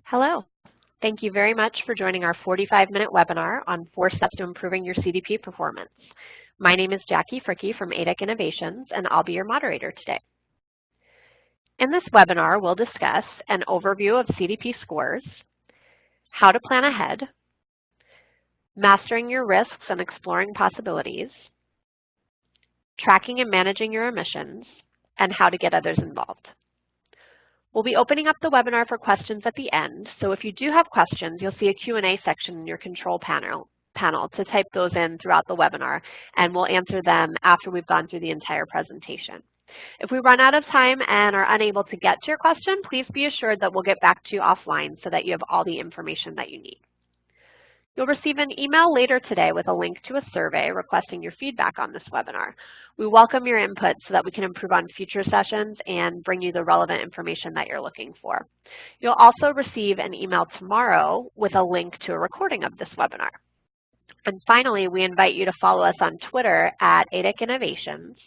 Hello. Thank you very much for joining our 45-minute webinar on 4 steps to improving your CDP performance. My name is Jackie Fricke from ADEC Innovations, and I'll be your moderator today. In this webinar, we'll discuss an overview of CDP scores, how to plan ahead, mastering your risks and exploring possibilities, tracking and managing your emissions, and how to get others involved. We'll be opening up the webinar for questions at the end, so if you do have questions, you'll see a Q&A section in your control panel to type those in throughout the webinar, and we'll answer them after we've gone through the entire presentation. If we run out of time and are unable to get to your question, please be assured that we'll get back to you offline so that you have all the information that you need. You'll receive an email later today with a link to a survey requesting your feedback on this webinar. We welcome your input so that we can improve on future sessions and bring you the relevant information that you're looking for. You'll also receive an email tomorrow with a link to a recording of this webinar. And finally, we invite you to follow us on Twitter at ADEC Innovations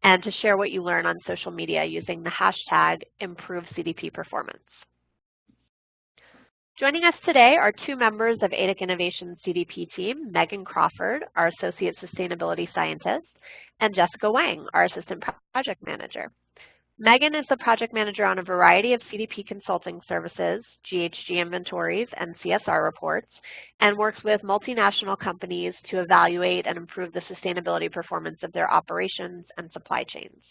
and to share what you learn on social media using the hashtag #ImproveCDPPerformance. Joining us today are 2 members of ADEC Innovations CDP team, Megan Crawford, our Associate Sustainability Scientist, and Jessica Wang, our Assistant Project Manager. Megan is the project manager on a variety of CDP consulting services, GHG inventories, and CSR reports, and works with multinational companies to evaluate and improve the sustainability performance of their operations and supply chains.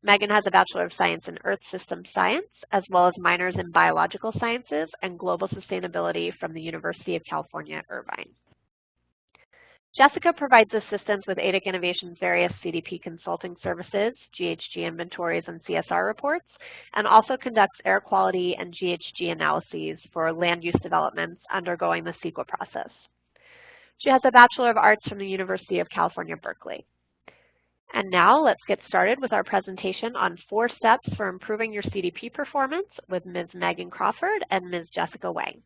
Megan has a Bachelor of Science in Earth Systems Science, as well as minors in Biological Sciences and Global Sustainability from the University of California, Irvine. Jessica provides assistance with ADEC Innovations' various CDP consulting services, GHG inventories and CSR reports, and also conducts air quality and GHG analyses for land use developments undergoing the CEQA process. She has a Bachelor of Arts from the University of California, Berkeley. And now let's get started with our presentation on 4 steps for improving your CDP performance with Ms. Megan Crawford and Ms. Jessica Wang.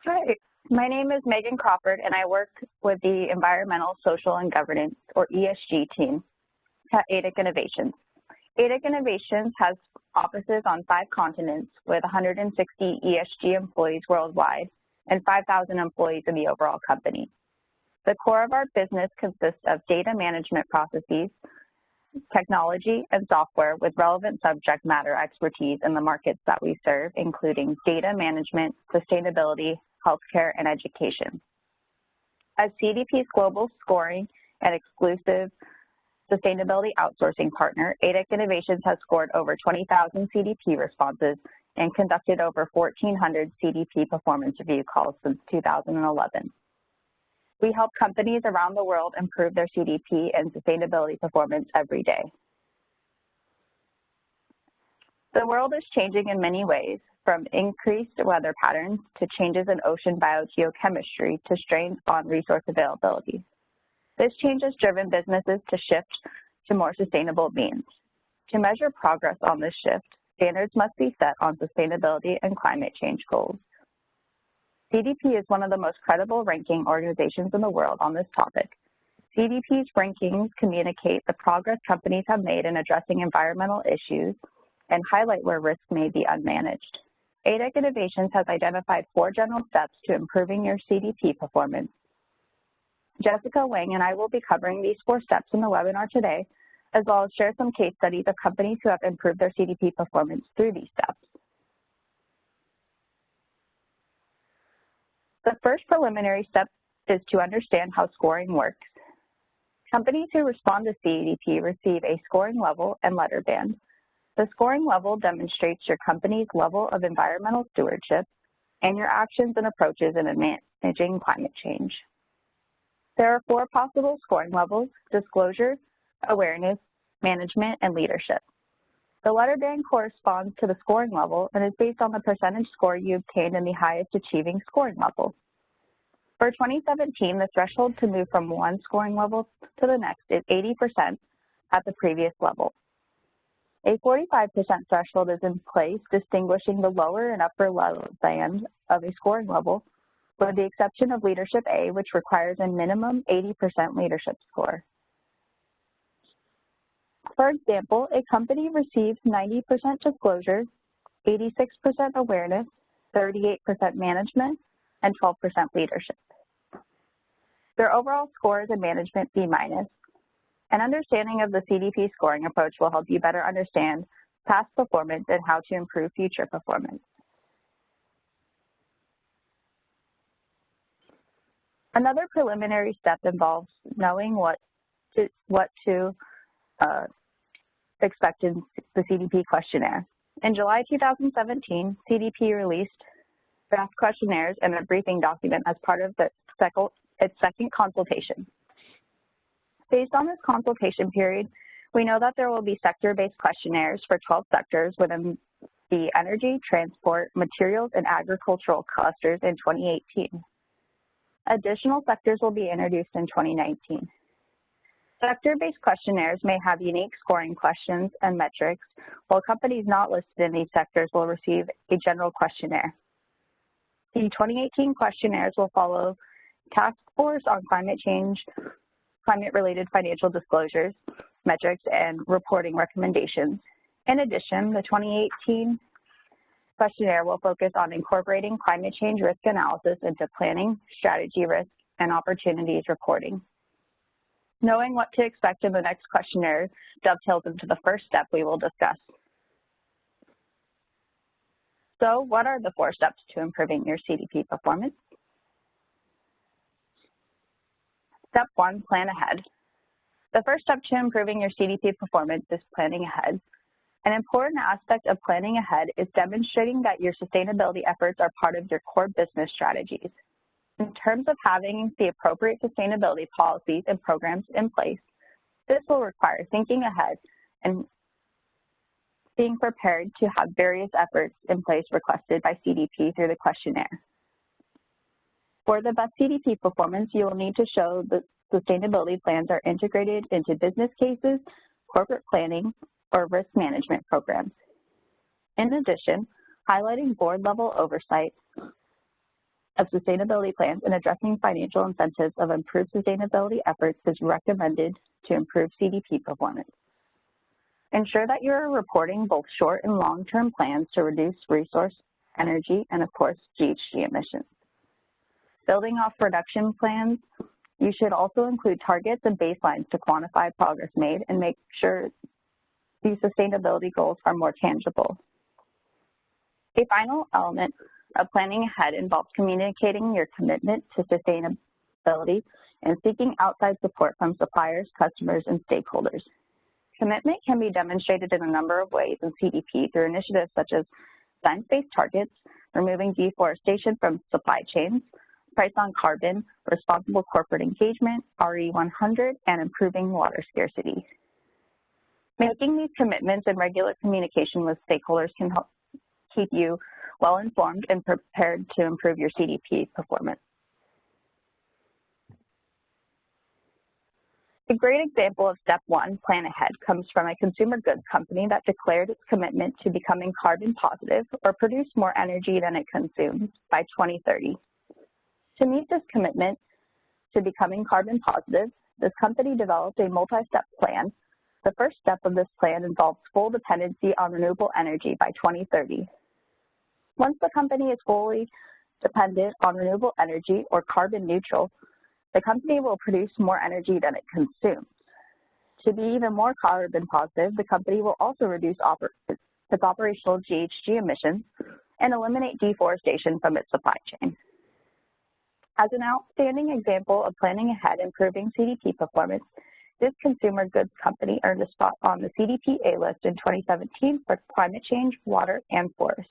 Hi, my name is Megan Crawford, and I work with the Environmental, Social, and Governance, or ESG team at ADEC Innovations. ADEC Innovations has offices on 5 continents with 160 ESG employees worldwide and 5,000 employees in the overall company. The core of our business consists of data management processes, technology, and software with relevant subject matter expertise in the markets that we serve, including data management, sustainability, healthcare, and education. As CDP's global scoring and exclusive sustainability outsourcing partner, ADEC Innovations has scored over 20,000 CDP responses and conducted over 1,400 CDP performance review calls since 2011. We help companies around the world improve their CDP and sustainability performance every day. The world is changing in many ways, from increased weather patterns to changes in ocean biogeochemistry to strains on resource availability. This change has driven businesses to shift to more sustainable means. To measure progress on this shift, standards must be set on sustainability and climate change goals. CDP is one of the most credible ranking organizations in the world on this topic. CDP's rankings communicate the progress companies have made in addressing environmental issues and highlight where risk may be unmanaged. ADEC Innovations has identified 4 general steps to improving your CDP performance. Jessica Wang and I will be covering these 4 steps in the webinar today, as well as share some case studies of companies who have improved their CDP performance through these steps. The first preliminary step is to understand how scoring works. Companies who respond to CDP receive a scoring level and letter band. The scoring level demonstrates your company's level of environmental stewardship and your actions and approaches in managing climate change. There are 4 possible scoring levels: disclosure, awareness, management, and leadership. The letter band corresponds to the scoring level and is based on the percentage score you obtained in the highest achieving scoring level. For 2017, the threshold to move from one scoring level to the next is 80% at the previous level. A 45% threshold is in place, distinguishing the lower and upper level band of a scoring level, with the exception of Leadership A, which requires a minimum 80% leadership score. For example, a company receives 90% disclosure, 86% awareness, 38% management, and 12% leadership. Their overall score is a management B-. An understanding of the CDP scoring approach will help you better understand past performance and how to improve future performance. Another preliminary step involves knowing what to expect in the CDP questionnaire. In July 2017, CDP released draft questionnaires and a briefing document as part of its second consultation. Based on this consultation period, we know that there will be sector-based questionnaires for 12 sectors within the energy, transport, materials, and agricultural clusters in 2018. Additional sectors will be introduced in 2019. Sector-based questionnaires may have unique scoring questions and metrics, while companies not listed in these sectors will receive a general questionnaire. The 2018 questionnaires will follow Task Force on Climate Change, climate-related financial disclosures, metrics, and reporting recommendations. In addition, the 2018 questionnaire will focus on incorporating climate change risk analysis into planning, strategy risk, and opportunities reporting. Knowing what to expect in the next questionnaire dovetails into the first step we will discuss. So, what are the 4 steps to improving your CDP performance? Step 1, plan ahead. The first step to improving your CDP performance is planning ahead. An important aspect of planning ahead is demonstrating that your sustainability efforts are part of your core business strategies. In terms of having the appropriate sustainability policies and programs in place, this will require thinking ahead and being prepared to have various efforts in place requested by CDP through the questionnaire. For the best CDP performance, you will need to show that sustainability plans are integrated into business cases, corporate planning, or risk management programs. In addition, highlighting board-level oversight of sustainability plans and addressing financial incentives of improved sustainability efforts is recommended to improve CDP performance. Ensure that you are reporting both short and long-term plans to reduce resource, energy, and of course, GHG emissions. Building off reduction plans, you should also include targets and baselines to quantify progress made and make sure these sustainability goals are more tangible. A final element of planning ahead involves communicating your commitment to sustainability and seeking outside support from suppliers, customers, and stakeholders. Commitment can be demonstrated in a number of ways in CDP through initiatives such as science-based targets, removing deforestation from supply chains, price on carbon, responsible corporate engagement, RE100, and improving water scarcity. Making these commitments and regular communication with stakeholders can help keep you well informed and prepared to improve your CDP performance. A great example of step 1, plan ahead, comes from a consumer goods company that declared its commitment to becoming carbon positive or produce more energy than it consumes by 2030. To meet this commitment to becoming carbon positive, this company developed a multi-step plan. The first step of this plan involves full dependency on renewable energy by 2030. Once the company is fully dependent on renewable energy or carbon neutral, the company will produce more energy than it consumes. To be even more carbon positive, the company will also reduce its operational GHG emissions and eliminate deforestation from its supply chain. As an outstanding example of planning ahead improving CDP performance, this consumer goods company earned a spot on the CDP A list in 2017 for climate change, water, and forest.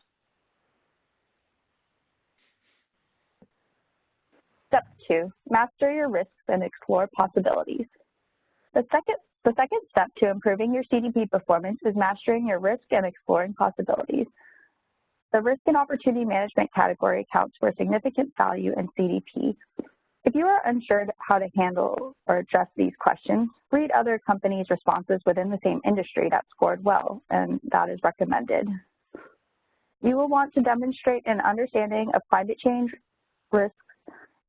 Step 2, master your risks and explore possibilities. The second step to improving your CDP performance is mastering your risk and exploring possibilities. The risk and opportunity management category accounts for significant value in CDP. If you are unsure how to handle or address these questions, read other companies' responses within the same industry that scored well, and that is recommended. You will want to demonstrate an understanding of climate change risks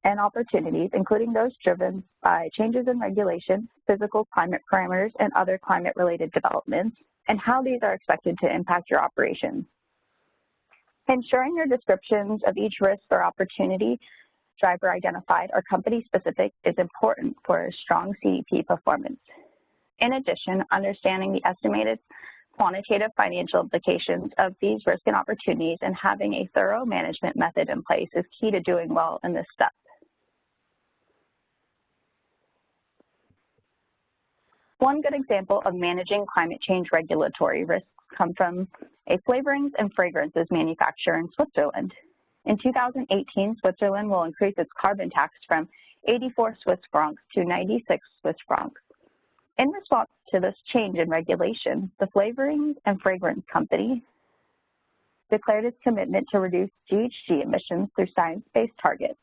and opportunities, including those driven by changes in regulation, physical climate parameters, and other climate-related developments, and how these are expected to impact your operations. Ensuring your descriptions of each risk or opportunity driver identified are company-specific is important for a strong CDP performance. In addition, understanding the estimated quantitative financial implications of these risks and opportunities and having a thorough management method in place is key to doing well in this step. One good example of managing climate change regulatory risks come from a flavorings and fragrances manufacturer in Switzerland. In 2018, Switzerland will increase its carbon tax from 84 Swiss francs to 96 Swiss francs. In response to this change in regulation, the Flavorings and Fragrance Company declared its commitment to reduce GHG emissions through science-based targets.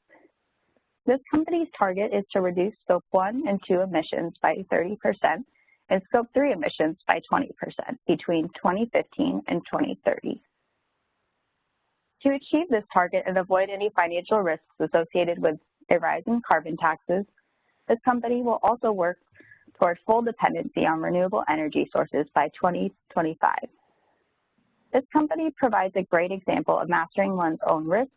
This company's target is to reduce Scope 1 and 2 emissions by 30% and Scope 3 emissions by 20% between 2015 and 2030. To achieve this target and avoid any financial risks associated with a rise in carbon taxes, this company will also work toward full dependency on renewable energy sources by 2025. This company provides a great example of mastering one's own risks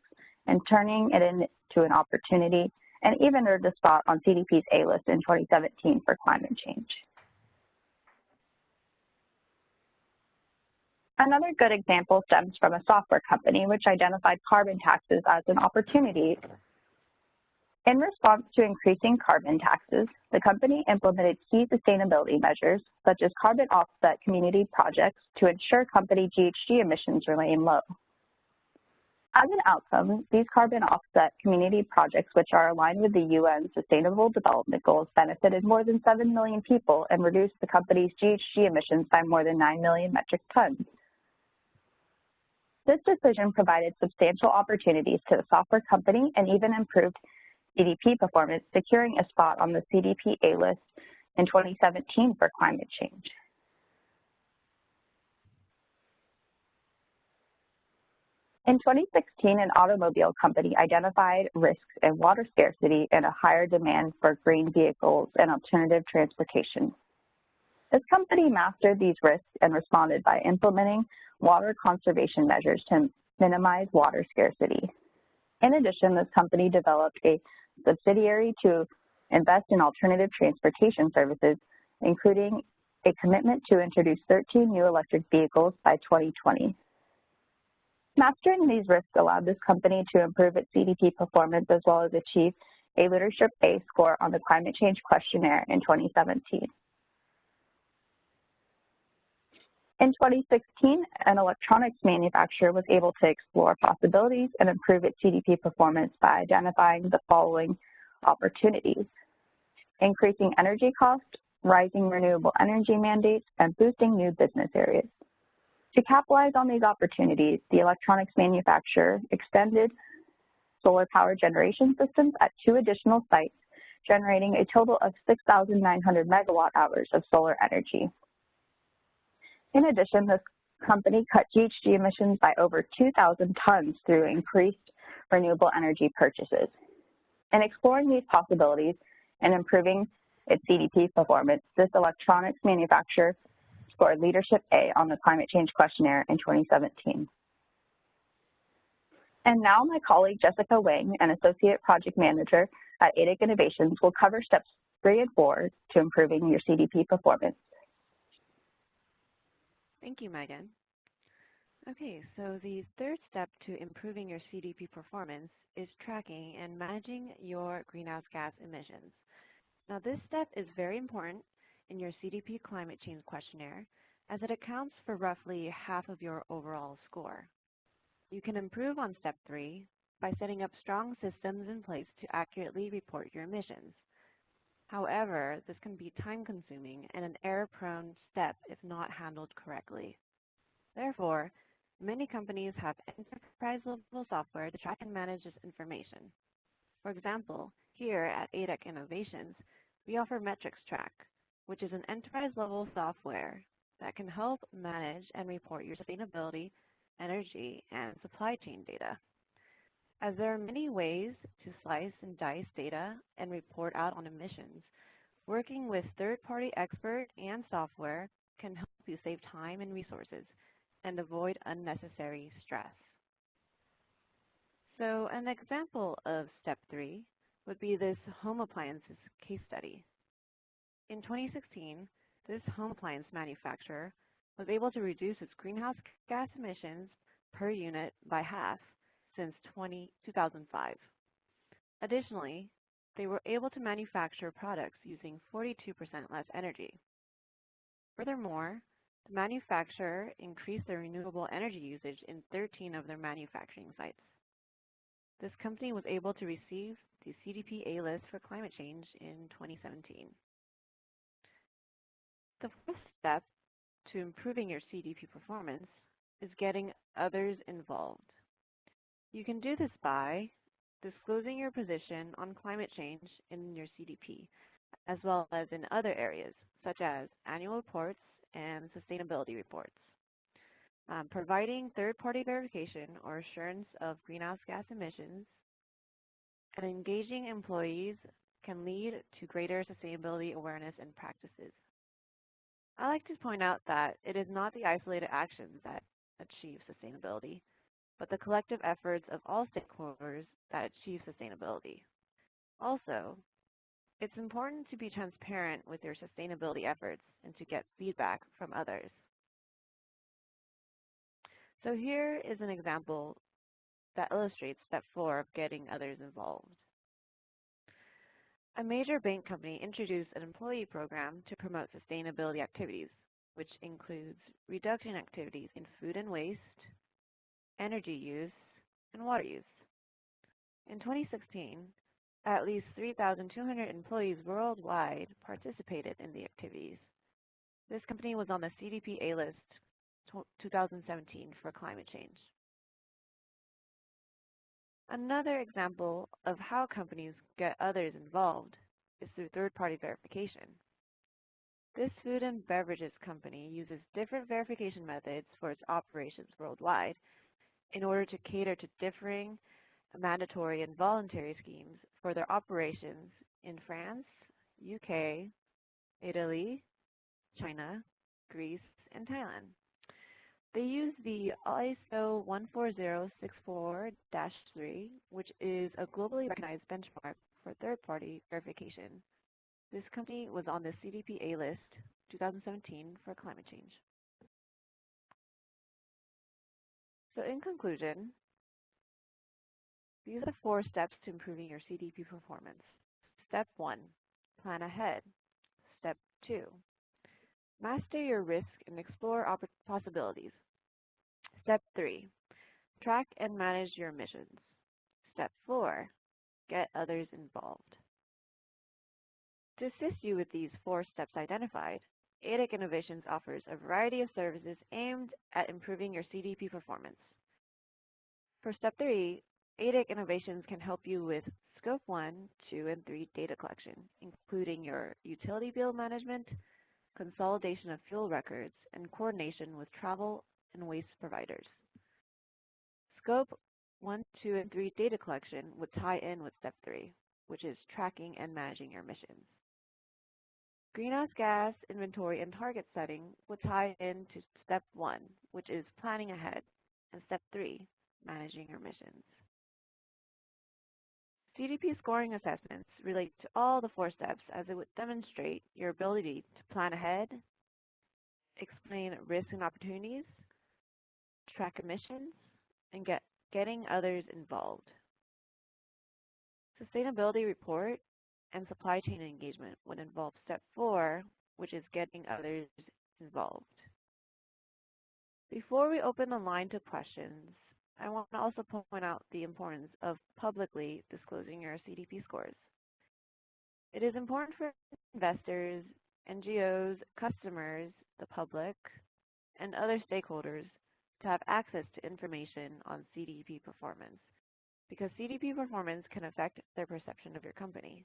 and turning it into an opportunity, and even earned a spot on CDP's A-list in 2017 for climate change. Another good example stems from a software company which identified carbon taxes as an opportunity. In response to increasing carbon taxes, the company implemented key sustainability measures, such as carbon offset community projects, to ensure company GHG emissions remain low. As an outcome, these carbon offset community projects, which are aligned with the UN Sustainable Development Goals, benefited more than 7 million people and reduced the company's GHG emissions by more than 9 million metric tons. This decision provided substantial opportunities to the software company and even improved CDP performance, securing a spot on the CDP A-list in 2017 for climate change. In 2016, an automobile company identified risks in water scarcity and a higher demand for green vehicles and alternative transportation. This company mastered these risks and responded by implementing water conservation measures to minimize water scarcity. In addition, this company developed a subsidiary to invest in alternative transportation services, including a commitment to introduce 13 new electric vehicles by 2020. Mastering these risks allowed this company to improve its CDP performance as well as achieve a Leadership A score on the Climate Change Questionnaire in 2017. In 2016, an electronics manufacturer was able to explore possibilities and improve its CDP performance by identifying the following opportunities: increasing energy costs, rising renewable energy mandates, and boosting new business areas. To capitalize on these opportunities, the electronics manufacturer extended solar power generation systems at 2 additional sites, generating a total of 6,900 megawatt hours of solar energy. In addition, this company cut GHG emissions by over 2,000 tons through increased renewable energy purchases. In exploring these possibilities and improving its CDP performance, this electronics manufacturer scored Leadership A on the Climate Change Questionnaire in 2017. And now my colleague Jessica Wang, an Associate Project Manager at ADEC Innovations, will cover steps 3 and 4 to improving your CDP performance. Thank you, Megan. Okay, so the third step to improving your CDP performance is tracking and managing your greenhouse gas emissions. Now, this step is very important in your CDP climate change questionnaire, as it accounts for roughly half of your overall score. You can improve on step 3 by setting up strong systems in place to accurately report your emissions. However, this can be time-consuming and an error-prone step if not handled correctly. Therefore, many companies have enterprise-level software to track and manage this information. For example, here at ADEC Innovations, we offer Metrics Track, which is an enterprise-level software that can help manage and report your sustainability, energy, and supply chain data. as there are many ways to slice and dice data and report out on emissions. Working with third-party expert and software can help you save time and resources and avoid unnecessary stress. So an example of step 3 would be this home appliances case study. In 2016, this home appliance manufacturer was able to reduce its greenhouse gas emissions per unit by half since 2005. Additionally, they were able to manufacture products using 42% less energy. Furthermore, the manufacturer increased their renewable energy usage in 13 of their manufacturing sites. This company was able to receive the CDP A-list for climate change in 2017. The fourth step to improving your CDP performance is getting others involved. You can do this by disclosing your position on climate change in your CDP, as well as in other areas, such as annual reports and sustainability reports. Providing third-party verification or assurance of greenhouse gas emissions, and engaging employees can lead to greater sustainability awareness and practices. I like to point out that it is not the isolated actions that achieve sustainability, but the collective efforts of all stakeholders that achieve sustainability. Also, it's important to be transparent with your sustainability efforts and to get feedback from others. So here is an example that illustrates step 4 of getting others involved. A major bank company introduced an employee program to promote sustainability activities, which includes reduction activities in food and waste, energy use, and water use. In 2016, at least 3,200 employees worldwide participated in the activities. This company was on the CDP A-list 2017 for climate change. Another example of how companies get others involved is through third-party verification. This food and beverages company uses different verification methods for its operations worldwide in order to cater to differing mandatory and voluntary schemes for their operations in France, UK, Italy, China, Greece, and Thailand. They use the ISO 14064-3, which is a globally recognized benchmark for third-party verification. This company was on the CDP A-list 2017 for climate change. So in conclusion, these are the 4 steps to improving your CDP performance. Step 1, plan ahead. Step 2, master your risk and explore possibilities. Step 3, track and manage your emissions. Step 4, get others involved. To assist you with these 4 steps identified, ADEC Innovations offers a variety of services aimed at improving your CDP performance. For Step 3, ADEC Innovations can help you with Scope 1, 2, and 3 data collection, including your utility bill management, consolidation of fuel records, and coordination with travel and waste providers. Scope 1, 2, and 3 data collection would tie in with Step 3, which is tracking and managing your emissions. Greenhouse gas inventory and target setting would tie into Step 1, which is planning ahead, and Step 3, managing your emissions. CDP scoring assessments relate to all the 4 steps as it would demonstrate your ability to plan ahead, explain risks and opportunities, track emissions, and getting others involved. Sustainability report and supply chain engagement would involve Step 4, which is getting others involved. Before we open the line to questions, I want to also point out the importance of publicly disclosing your CDP scores. It is important for investors, NGOs, customers, the public, and other stakeholders to have access to information on CDP performance, because CDP performance can affect their perception of your company.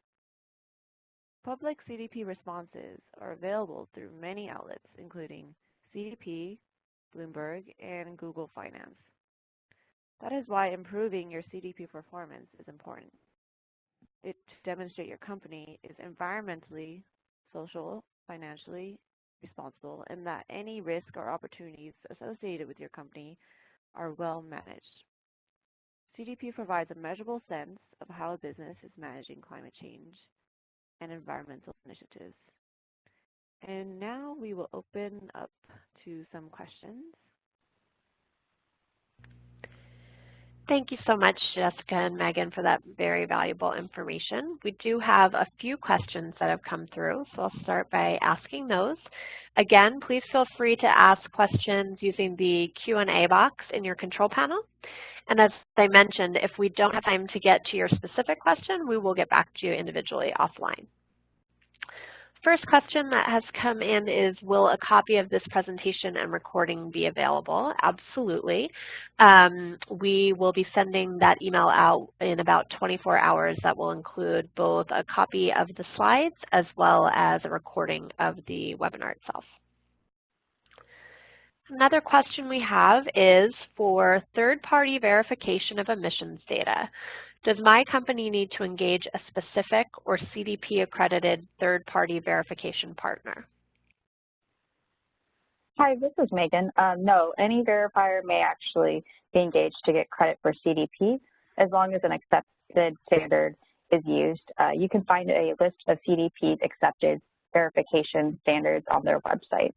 Public CDP responses are available through many outlets, including CDP, Bloomberg, and Google Finance. That is why improving your CDP performance is important. It to demonstrate your company is environmentally, social, financially responsible, and that any risk or opportunities associated with your company are well managed. CDP provides a measurable sense of how a business is managing climate change and environmental initiatives. And now we will open up to some questions. Thank you so much, Jessica and Megan, for that very valuable information. We do have a few questions that have come through, so I'll start by asking those. Again, please feel free to ask questions using the Q&A box in your control panel. And as I mentioned, if we don't have time to get to your specific question, we will get back to you individually offline. First question that has come in is, will a copy of this presentation and recording be available? Absolutely. We will be sending that email out in about 24 hours that will include both a copy of the slides as well as a recording of the webinar itself. Another question we have is for third-party verification of emissions data. Does my company need to engage a specific or CDP-accredited third-party verification partner? Hi, this is Megan. No, any verifier may actually be engaged to get credit for CDP as long as an accepted standard is used. You can find a list of CDP's accepted verification standards on their website.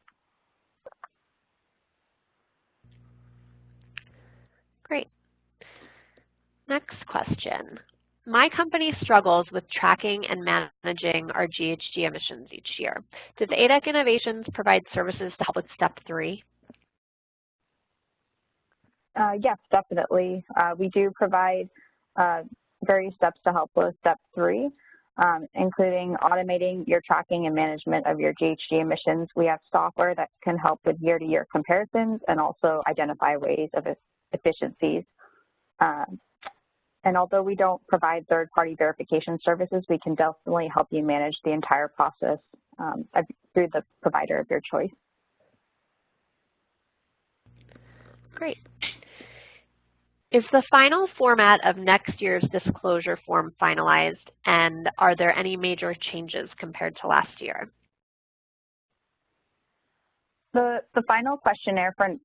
Great. Next question. My company struggles with tracking and managing our GHG emissions each year. Does ADEC Innovations provide services to help with step 3? Yes, definitely. We do provide various steps to help with step 3, including automating your tracking and management of your GHG emissions. We have software that can help with year-to-year comparisons and also identify ways of efficiencies. And although we don't provide third-party verification services, we can definitely help you manage the entire process through the provider of your choice. Great. Is the final format of next year's disclosure form finalized, and are there any major changes compared to last year? The final questionnaire for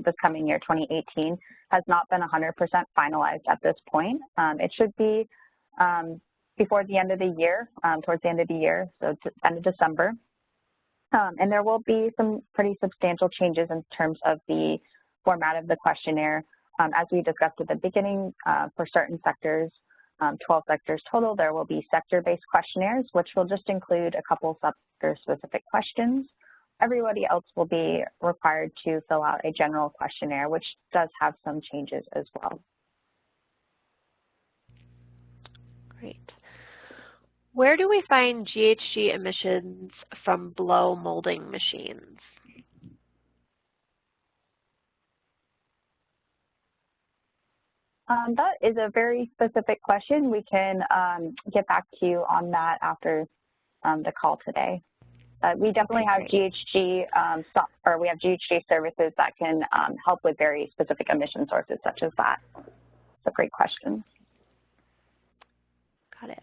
this coming year, 2018, has not been 100% finalized at this point. It should be before the end of the year, towards the end of the year, so end of December. And there will be some pretty substantial changes in terms of the format of the questionnaire. As we discussed at the beginning, for certain sectors, 12 sectors total, there will be sector-based questionnaires, which will just include a couple sector-specific questions. Everybody else will be required to fill out a general questionnaire, which does have some changes as well. Great. Where do we find GHG emissions from blow molding machines? That is a very specific question. We can get back to you on that after the call today. We definitely have GHG, we have GHG services that can help with very specific emission sources such as that. It's a great question. Got it.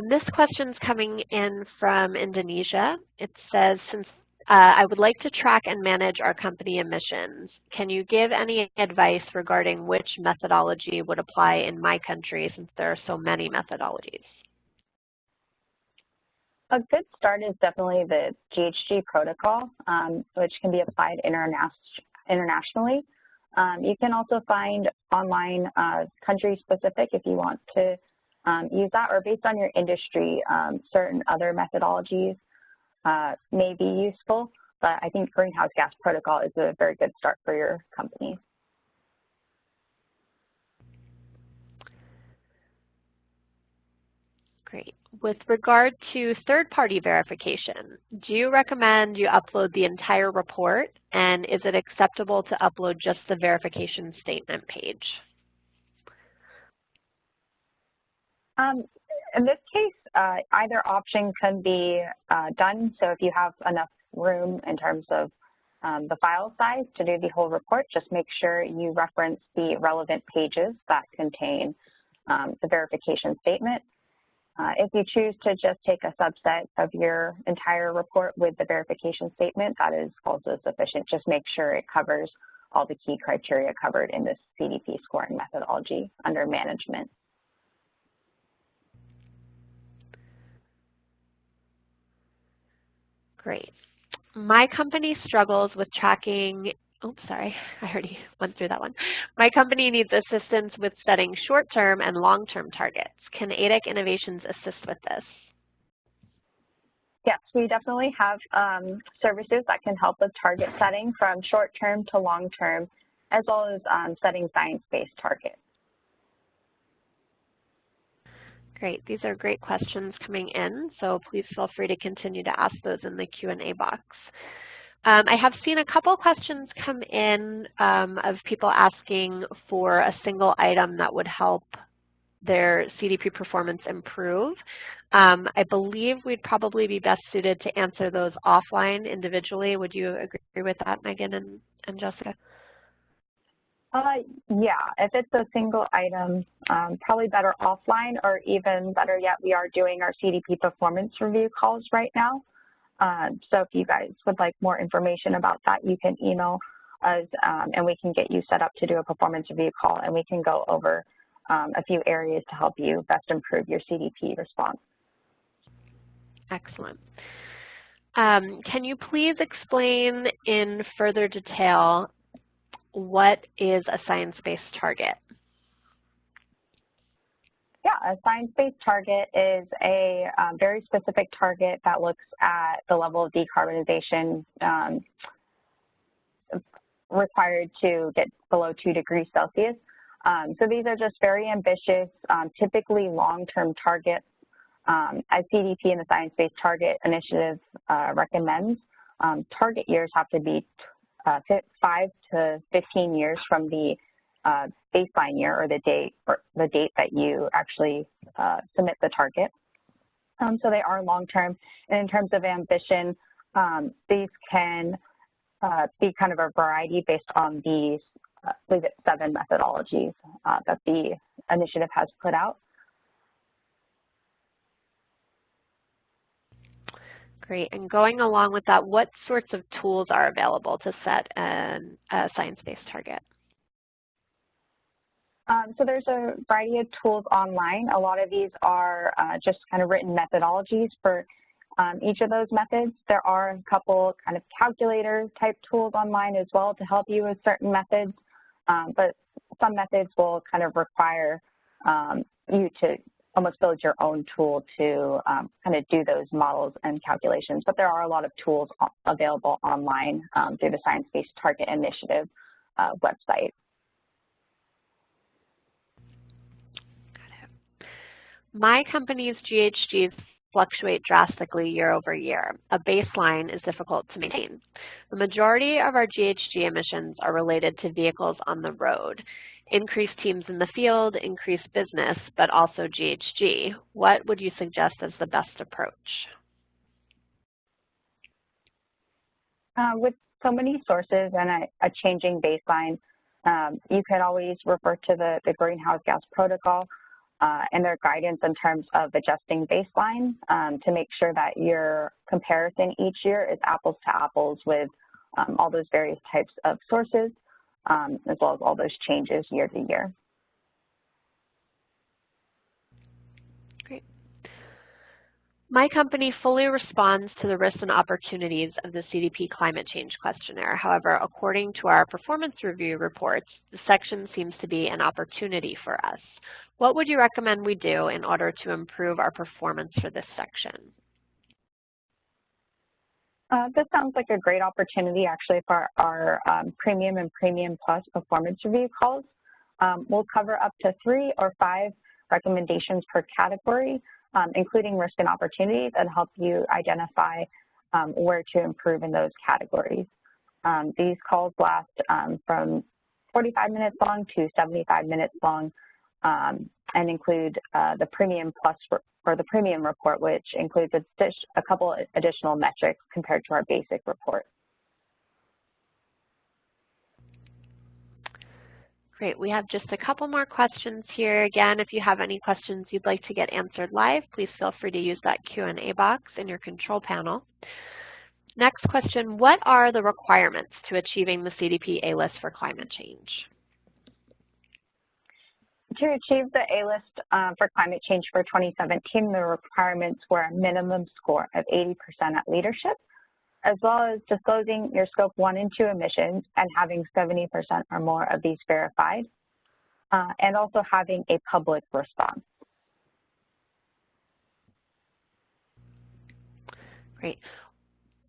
This question's coming in from Indonesia. It says, since I would like to track and manage our company emissions, can you give any advice regarding which methodology would apply in my country since there are so many methodologies? A good start is definitely the GHG protocol, which can be applied internationally. You can also find online country-specific if you want to use that, or based on your industry, certain other methodologies may be useful, but I think greenhouse gas protocol is a very good start for your company. Great. With regard to third-party verification, do you recommend you upload the entire report, and is it acceptable to upload just the verification statement page? In this case, either option can be done. So if you have enough room in terms of the file size to do the whole report. Just make sure you reference the relevant pages that contain the verification statement. If you choose to just take a subset of your entire report with the verification statement, that is also sufficient. Just make sure it covers all the key criteria covered in this CDP scoring methodology under management. Great. My company struggles with tracking, oops, sorry, I already went through that one. My company needs assistance with setting short-term and long-term targets. Can ADEC Innovations assist with this? Yes, we definitely have services that can help with target setting from short-term to long-term, as well as setting science-based targets. Great. These are great questions coming in, so please feel free to continue to ask those in the Q&A box. I have seen a couple questions come in of people asking for a single item that would help their CDP performance improve. I believe we'd probably be best suited to answer those offline individually. Would you agree with that, Megan and Jessica? Yeah, if it's a single item, probably better offline, or even better yet, we are doing our CDP performance review calls right now. So if you guys would like more information about that, you can email us and we can get you set up to do a performance review call, and we can go over a few areas to help you best improve your CDP response. Excellent. Can you please explain in further detail what is a science-based target? Yeah, a science-based target is a very specific target that looks at the level of decarbonization required to get below 2 degrees Celsius. So these are just very ambitious, typically long-term targets. As CDP and the Science Based Target Initiative recommends, target years have to be 5 to 15 years from the baseline year, or the date that you actually submit the target. So they are long-term. And in terms of ambition, these can be kind of a variety based on these, I believe it's 7 methodologies that the initiative has put out. Great. And going along with that, what sorts of tools are available to set a science-based target? So there's a variety of tools online. A lot of these are just kind of written methodologies for each of those methods. There are a couple kind of calculator type tools online as well to help you with certain methods, but some methods will kind of require you to almost build your own tool to kind of do those models and calculations. But there are a lot of tools available online through the Science Based Target Initiative website. My company's GHGs fluctuate drastically year over year. A baseline is difficult to maintain. The majority of our GHG emissions are related to vehicles on the road. Increased teams in the field, increased business, but also GHG. What would you suggest as the best approach? With so many sources and a changing baseline, you can always refer to the greenhouse gas protocol and their guidance in terms of adjusting baseline to make sure that your comparison each year is apples to apples with all those various types of sources, as well as all those changes year to year. Great. My company fully responds to the risks and opportunities of the CDP climate change questionnaire. However, according to our performance review reports, the section seems to be an opportunity for us. What would you recommend we do in order to improve our performance for this section? This sounds like a great opportunity actually for our Premium and Premium Plus performance review calls. We'll cover up to 3 or 5 recommendations per category, including risk and opportunities, and help you identify where to improve in those categories. These calls last from 45 minutes long to 75 minutes long and include the Premium Plus or the Premium report, which includes a couple additional metrics compared to our basic report. Great. We have just a couple more questions here. Again, if you have any questions you'd like to get answered live, please feel free to use that Q&A box in your control panel. Next question, what are the requirements to achieving the CDP A-list for climate change? To achieve the A-list for climate change for 2017, the requirements were a minimum score of 80% at leadership, as well as disclosing your scope 1 and 2 emissions and having 70% or more of these verified, and also having a public response. Great.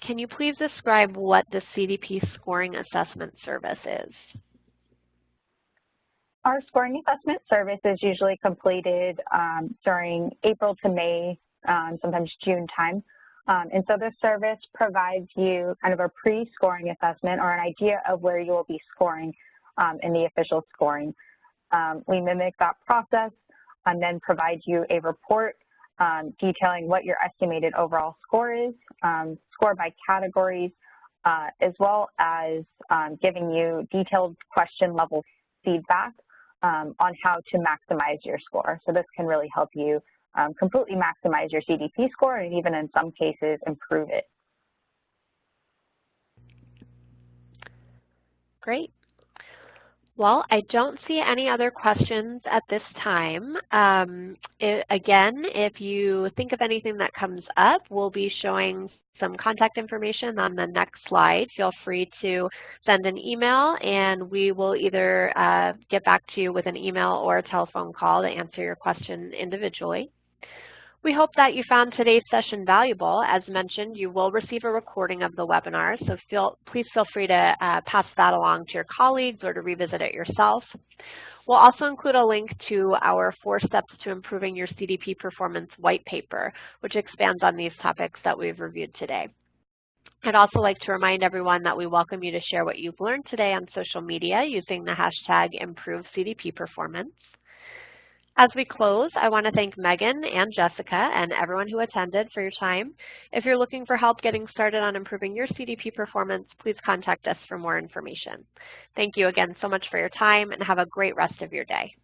Can you please describe what the CDP Scoring Assessment Service is? Our scoring assessment service is usually completed during April to May, sometimes June time. And so this service provides you kind of a pre-scoring assessment or an idea of where you will be scoring in the official scoring. We mimic that process and then provide you a report detailing what your estimated overall score is, score by categories, as well as giving you detailed question level feedback on how to maximize your score. So this can really help you completely maximize your CDP score and even in some cases improve it. Great. Well, I don't see any other questions at this time. Again, if you think of anything that comes up, we'll be showing some contact information on the next slide. Feel free to send an email and we will either get back to you with an email or a telephone call to answer your question individually. We hope that you found today's session valuable. As mentioned, you will receive a recording of the webinar, so please feel free to pass that along to your colleagues or to revisit it yourself. We'll also include a link to our 4 steps to improving your CDP performance white paper, which expands on these topics that we've reviewed today. I'd also like to remind everyone that we welcome you to share what you've learned today on social media using the hashtag #ImproveCDPPerformance. As we close, I want to thank Megan and Jessica and everyone who attended for your time. If you're looking for help getting started on improving your CDP performance, please contact us for more information. Thank you again so much for your time and have a great rest of your day.